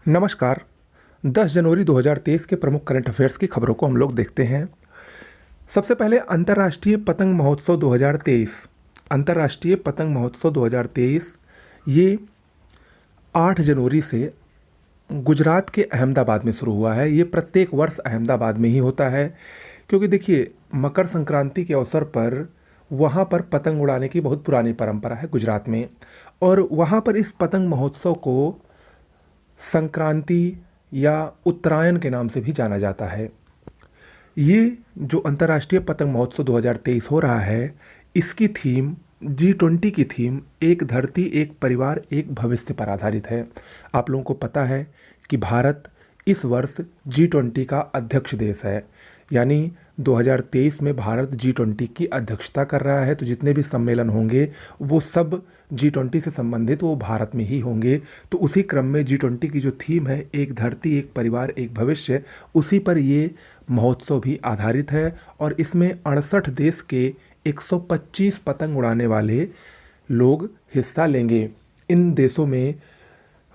नमस्कार। 10 जनवरी 2023 के प्रमुख करंट अफेयर्स की खबरों को हम लोग देखते हैं। सबसे पहले अंतर्राष्ट्रीय पतंग महोत्सव 2023। अंतर्राष्ट्रीय पतंग महोत्सव 2023 ये 8 जनवरी से गुजरात के अहमदाबाद में शुरू हुआ है। ये प्रत्येक वर्ष अहमदाबाद में ही होता है, क्योंकि देखिए मकर संक्रांति के अवसर पर वहाँ पर पतंग उड़ाने की बहुत पुरानी परंपरा है गुजरात में, और वहाँ पर इस पतंग महोत्सव को संक्रांति या उत्तरायण के नाम से भी जाना जाता है। ये जो अंतर्राष्ट्रीय पतंग महोत्सव 2023 हो रहा है, इसकी थीम G20 की थीम एक धरती एक परिवार एक भविष्य पर आधारित है। आप लोगों को पता है कि भारत इस वर्ष G20 का अध्यक्ष देश है, यानी 2023 में भारत G20 की अध्यक्षता कर रहा है। तो जितने भी सम्मेलन होंगे वो सब G20 से संबंधित वो भारत में ही होंगे। तो उसी क्रम में G20 की जो थीम है एक धरती एक परिवार एक भविष्य, उसी पर ये महोत्सव भी आधारित है। और इसमें 68 देश के 125 पतंग उड़ाने वाले लोग हिस्सा लेंगे। इन देशों में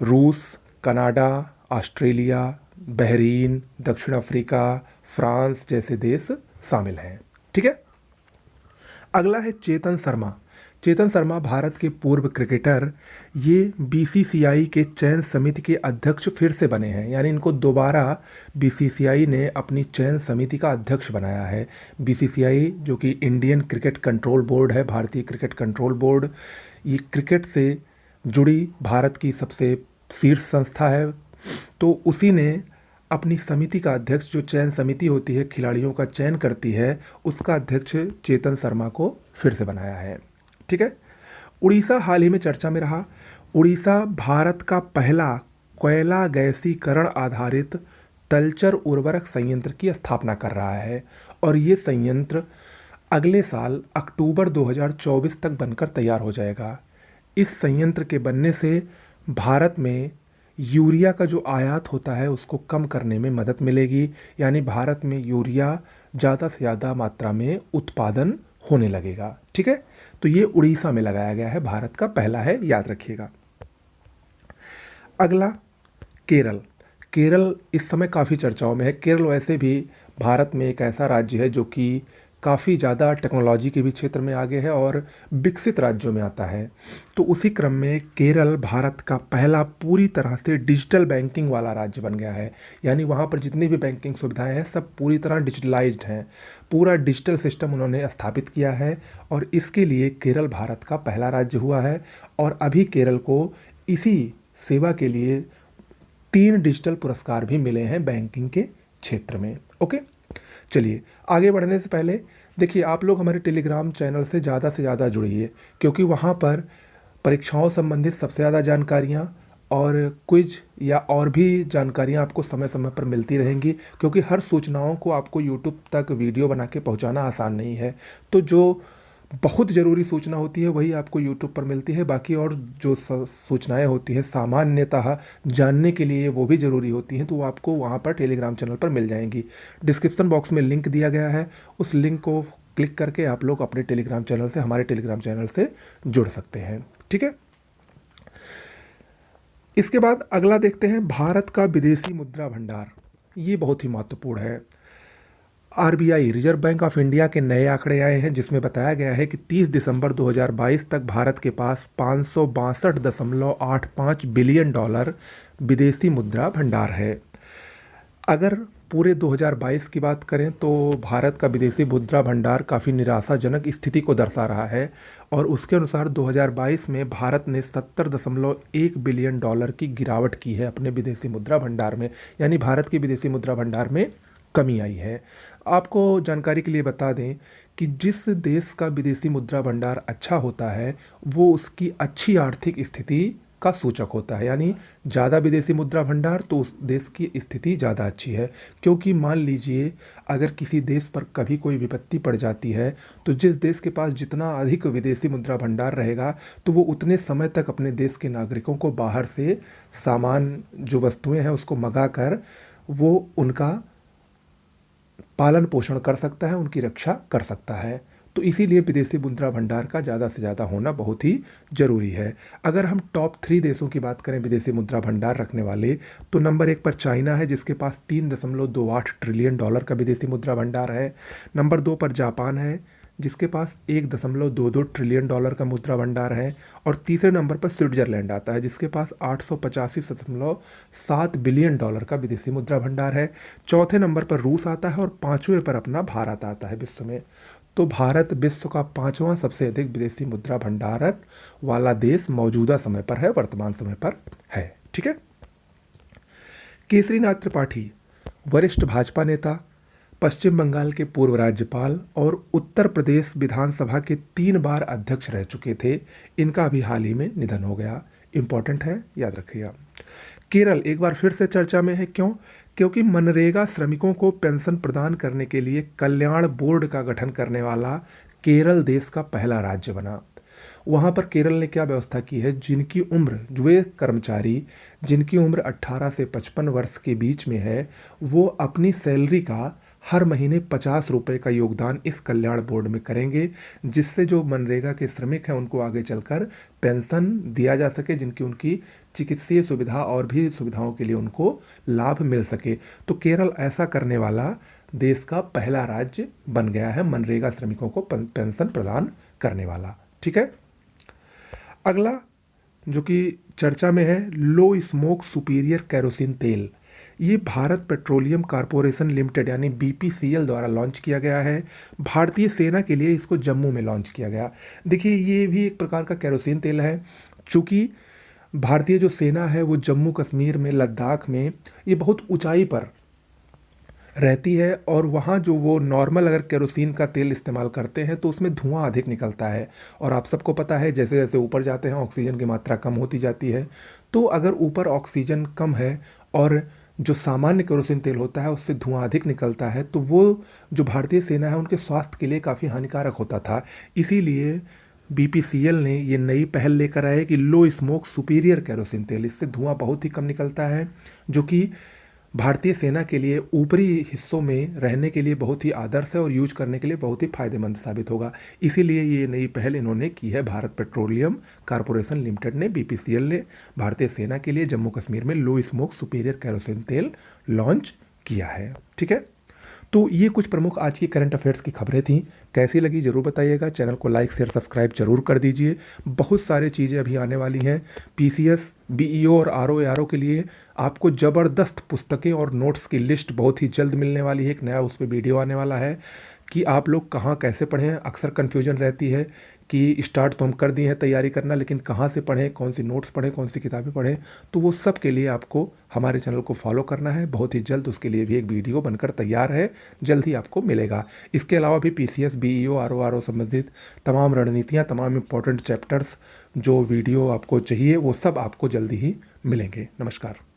रूस, कनाडा, ऑस्ट्रेलिया, बहरीन, दक्षिण अफ्रीका, फ्रांस जैसे देश शामिल हैं। ठीक है। अगला है चेतन शर्मा। चेतन शर्मा भारत के पूर्व क्रिकेटर। ये बीसीसीआई के चयन समिति के अध्यक्ष फिर से बने हैं, यानी इनको दोबारा बीसीसीआई ने अपनी चयन समिति का अध्यक्ष बनाया है। बीसीसीआई जो कि इंडियन क्रिकेट कंट्रोल बोर्ड है, भारतीय क्रिकेट कंट्रोल बोर्ड, ये क्रिकेट से जुड़ी भारत की सबसे शीर्ष संस्था है। तो उसी ने अपनी समिति का अध्यक्ष, जो चयन समिति होती है खिलाड़ियों का चयन करती है, उसका अध्यक्ष चेतन शर्मा को फिर से बनाया है। ठीक है। उड़ीसा हाल ही में चर्चा में रहा। उड़ीसा भारत का पहला कोयला गैसीकरण आधारित तलचर उर्वरक संयंत्र की स्थापना कर रहा है, और ये संयंत्र अगले साल अक्टूबर 2024 तक बनकर तैयार हो जाएगा। इस संयंत्र के बनने से भारत में यूरिया का जो आयात होता है उसको कम करने में मदद मिलेगी, यानी भारत में यूरिया ज़्यादा से ज़्यादा मात्रा में उत्पादन होने लगेगा। ठीक है। तो ये उड़ीसा में लगाया गया है, भारत का पहला है, याद रखिएगा। अगला केरल। केरल इस समय काफ़ी चर्चाओं में है। केरल वैसे भी भारत में एक ऐसा राज्य है जो कि काफ़ी ज़्यादा टेक्नोलॉजी के भी क्षेत्र में आगे है और विकसित राज्यों में आता है। तो उसी क्रम में केरल भारत का पहला पूरी तरह से डिजिटल बैंकिंग वाला राज्य बन गया है, यानी वहाँ पर जितनी भी बैंकिंग सुविधाएं हैं सब पूरी तरह डिजिटलाइज्ड हैं। पूरा डिजिटल सिस्टम उन्होंने स्थापित किया है, और इसके लिए केरल भारत का पहला राज्य हुआ है। और अभी केरल को इसी सेवा के लिए 3 डिजिटल पुरस्कार भी मिले हैं बैंकिंग के क्षेत्र में। ओके, चलिए आगे बढ़ने से पहले देखिए आप लोग हमारे टेलीग्राम चैनल से ज़्यादा जुड़िए, क्योंकि वहाँ पर परीक्षाओं संबंधित सबसे ज़्यादा जानकारियाँ और क्विज या और भी जानकारियाँ आपको समय समय पर मिलती रहेंगी, क्योंकि हर सूचनाओं को आपको यूट्यूब तक वीडियो बना के पहुँचाना आसान नहीं है। तो जो बहुत ज़रूरी सूचना होती है वही आपको यूट्यूब पर मिलती है, बाकी और जो सूचनाएं होती हैं सामान्यतः जानने के लिए वो भी ज़रूरी होती हैं, तो वो आपको वहाँ पर टेलीग्राम चैनल पर मिल जाएंगी। डिस्क्रिप्शन बॉक्स में लिंक दिया गया है, उस लिंक को क्लिक करके आप लोग अपने टेलीग्राम चैनल से, हमारे टेलीग्राम चैनल से जुड़ सकते हैं। ठीक है। इसके बाद अगला देखते हैं भारत का विदेशी मुद्रा भंडार। ये बहुत ही महत्वपूर्ण है। RBI reserve bank of India के नए आंकड़े आए हैं, जिसमें बताया गया है कि 30 दिसंबर 2022 तक भारत के पास 562.85 बिलियन डॉलर विदेशी मुद्रा भंडार है। अगर पूरे 2022 की बात करें तो भारत का विदेशी मुद्रा भंडार काफ़ी निराशाजनक स्थिति को दर्शा रहा है, और उसके अनुसार 2022 में भारत ने 70.1 बिलियन डॉलर की गिरावट की है अपने विदेशी मुद्रा भंडार में, यानी भारत के विदेशी मुद्रा भंडार में कमी आई है। आपको जानकारी के लिए बता दें कि जिस देश का विदेशी मुद्रा भंडार अच्छा होता है वो उसकी अच्छी आर्थिक स्थिति का सूचक होता है, यानी ज़्यादा विदेशी मुद्रा भंडार तो उस देश की स्थिति ज़्यादा अच्छी है। क्योंकि मान लीजिए अगर किसी देश पर कभी कोई विपत्ति पड़ जाती है तो जिस देश के पास जितना अधिक विदेशी मुद्रा भंडार रहेगा तो वो उतने समय तक अपने देश के नागरिकों को बाहर से सामान, जो वस्तुएं हैं, उसको मंगा कर वो उनका पालन पोषण कर सकता है, उनकी रक्षा कर सकता है। तो इसीलिए विदेशी मुद्रा भंडार का ज़्यादा से ज़्यादा होना बहुत ही ज़रूरी है। अगर हम टॉप 3 देशों की बात करें विदेशी मुद्रा भंडार रखने वाले, तो नंबर 1 पर चाइना है जिसके पास $3.28 ट्रिलियन का विदेशी मुद्रा भंडार है। नंबर 2 पर जापान है जिसके पास $1.22 ट्रिलियन का मुद्रा भंडार है। और तीसरे नंबर पर स्विट्जरलैंड आता है जिसके पास $885.7 बिलियन का विदेशी मुद्रा भंडार है। चौथे नंबर पर रूस आता है और पांचवें पर अपना भारत आता है विश्व में। तो भारत विश्व का 5वां सबसे अधिक विदेशी मुद्रा भंडार वाला देश मौजूदा समय पर है, वर्तमान समय पर है। ठीक है। केसरीनाथ त्रिपाठी वरिष्ठ भाजपा नेता, पश्चिम बंगाल के पूर्व राज्यपाल और उत्तर प्रदेश विधानसभा के 3 बार अध्यक्ष रह चुके थे। इनका अभी हाल ही में निधन हो गया। इंपॉर्टेंट है, याद रखिएगा। केरल एक बार फिर से चर्चा में है। क्यों? क्योंकि मनरेगा श्रमिकों को पेंशन प्रदान करने के लिए कल्याण बोर्ड का गठन करने वाला केरल देश का पहला राज्य बना। वहाँ पर केरल ने क्या व्यवस्था की है, जिनकी उम्र, वे कर्मचारी जिनकी उम्र 18 से 55 वर्ष के बीच में है, वो अपनी सैलरी का हर महीने 50 रुपये का योगदान इस कल्याण बोर्ड में करेंगे, जिससे जो मनरेगा के श्रमिक हैं उनको आगे चलकर पेंशन दिया जा सके, जिनकी उनकी चिकित्सीय सुविधा और भी सुविधाओं के लिए उनको लाभ मिल सके। तो केरल ऐसा करने वाला देश का पहला राज्य बन गया है, मनरेगा श्रमिकों को पेंशन प्रदान करने वाला। ठीक है। अगला जो कि चर्चा में है, लो स्मोक सुपीरियर केरोसिन तेल। ये भारत पेट्रोलियम कॉरपोरेशन लिमिटेड यानी BPCL द्वारा लॉन्च किया गया है। भारतीय सेना के लिए इसको जम्मू में लॉन्च किया गया। देखिए, ये भी एक प्रकार का केरोसिन तेल है। चूँकि भारतीय जो सेना है वो जम्मू कश्मीर में, लद्दाख में, ये बहुत ऊंचाई पर रहती है और वहाँ जो वो नॉर्मल अगर केरोसिन का तेल इस्तेमाल करते हैं तो उसमें धुआं अधिक निकलता है। और आप सबको पता है जैसे जैसे ऊपर जाते हैं ऑक्सीजन की मात्रा कम होती जाती है। तो अगर ऊपर ऑक्सीजन कम है और जो सामान्य केरोसिन तेल होता है उससे धुआं अधिक निकलता है, तो वो जो भारतीय सेना है उनके स्वास्थ्य के लिए काफ़ी हानिकारक होता था। इसीलिए BPCL ने ये नई पहल लेकर आए कि लो स्मोक सुपीरियर केरोसिन तेल, इससे धुआं बहुत ही कम निकलता है, जो कि भारतीय सेना के लिए ऊपरी हिस्सों में रहने के लिए बहुत ही आदर्श है और यूज करने के लिए बहुत ही फायदेमंद साबित होगा। इसीलिए ये नई पहल इन्होंने की है। भारत पेट्रोलियम कॉरपोरेशन लिमिटेड ने, BPCL ने भारतीय सेना के लिए जम्मू कश्मीर में लो स्मोक सुपीरियर केरोसिन तेल लॉन्च किया है। ठीक है। तो ये कुछ प्रमुख आज की करंट अफेयर्स की खबरें थीं। कैसी लगी ज़रूर बताइएगा। चैनल को लाइक शेयर सब्सक्राइब जरूर कर दीजिए। बहुत सारी चीज़ें अभी आने वाली हैं। PCS, BEO और RO के लिए आपको ज़बरदस्त पुस्तकें और नोट्स की लिस्ट बहुत ही जल्द मिलने वाली है। एक नया उस पर वीडियो आने वाला है कि आप लोग कहाँ कैसे पढ़ें। अक्सर कन्फ्यूजन रहती है कि स्टार्ट तो हम कर दिए हैं तैयारी करना, लेकिन कहाँ से पढ़ें, कौन सी नोट्स पढ़ें, कौन सी किताबें पढ़ें। तो वो सब के लिए आपको हमारे चैनल को फॉलो करना है। बहुत ही जल्द उसके लिए भी एक वीडियो बनकर तैयार है, जल्द ही आपको मिलेगा। इसके अलावा भी PCS, BEO, RO संबंधित तमाम रणनीतियाँ, तमाम इंपॉर्टेंट चैप्टर्स जो वीडियो आपको चाहिए वो सब आपको जल्दी ही मिलेंगे। नमस्कार।